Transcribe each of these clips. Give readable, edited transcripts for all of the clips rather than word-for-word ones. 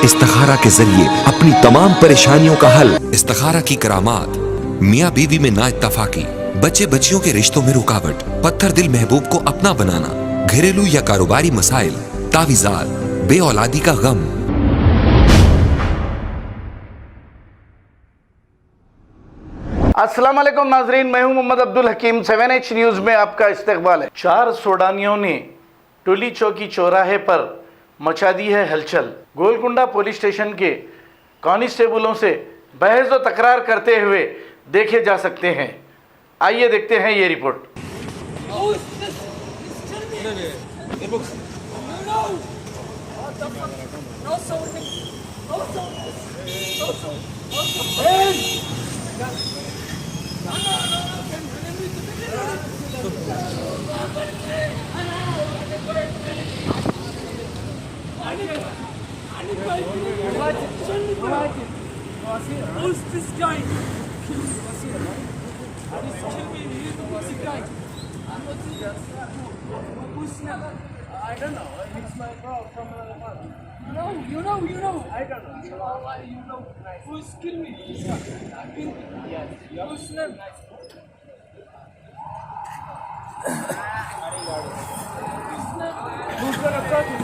इस्तिखारा के जरिए अपनी तमाम परेशानियों का हल। इस्तिखारा की करामात, मियाँ बीवी में ना इत्तफाकी, बच्चे बच्चियों के रिश्तों में रुकावट, पत्थर दिल महबूब को अपना बनाना, घरेलू या कारोबारी मसाइल, तावीज़ात, बे औलादी का गम। अस्सलाम वालेकुम नाजरीन, मैं हूं मोहम्मद अब्दुल हकीम। 7H न्यूज़ में आपका इस्तकबाल है। 4 सूडानियों ने टोली चौकी चौराहे पर मचा दी है हलचल। गोलकुंडा पुलिस स्टेशन के कांस्टेबलों से बहस व तकरार करते हुए देखे जा सकते हैं। आइए देखते हैं ये report. Who's this guy? I don't know. He's my bro from You know. I don't know. You know. Who's killed me? This guy. Yes. Who's name? Who's gonna cut him?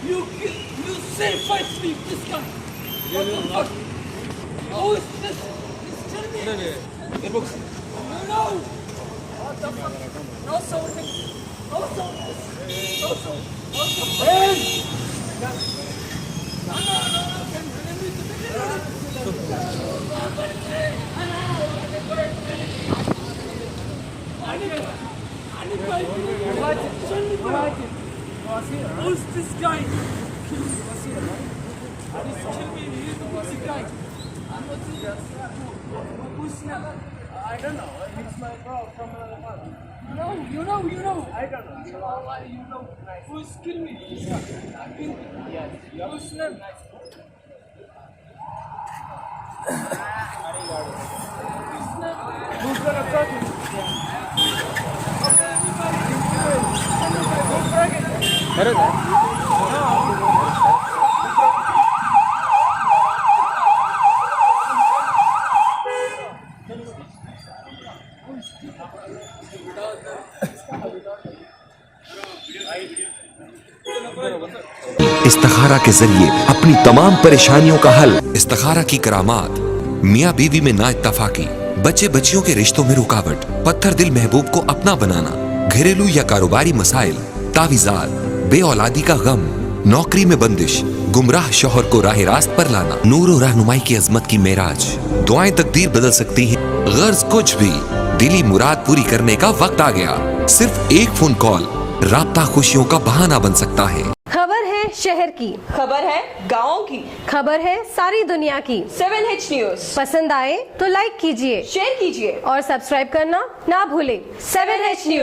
You say fight me, this guy. What the fuck? Who is this? Tell me. No. What the fuck? No sounding. No sound. Hey! Who's this guy? I don't know. He's my bro from You know. I don't know. You know. Who's killed me? This guy. Yes. Who's name? Who's gonna cut him? इस्तिखारा के जरिए अपनी तमाम परेशानियों का हल। इस्तिखारा की करामात, मियाँ बीवी में ना इत्तफाकी, बच्चे बच्चियों के रिश्तों में रुकावट, पत्थर दिल महबूब को अपना बनाना, घरेलू या कारोबारी मसाइल, तावीज़ात, बे औलादी का गम, नौकरी में बंदिश, गुमराह शौहर को राह रास्त पर लाना, नूर और रहनुमाई की अजमत की मेराज। दुआएं तकदीर बदल सकती हैं, गर्ज कुछ भी, दिली मुराद पूरी करने का वक्त आ गया। सिर्फ एक फोन कॉल राब्ता खुशियों का बहाना बन सकता है। खबर है शहर की, खबर है गाँव की, खबर है सारी दुनिया की। 7H न्यूज पसंद आए तो लाइक कीजिए, शेयर कीजिए और सब्सक्राइब करना ना भूले। 7H news.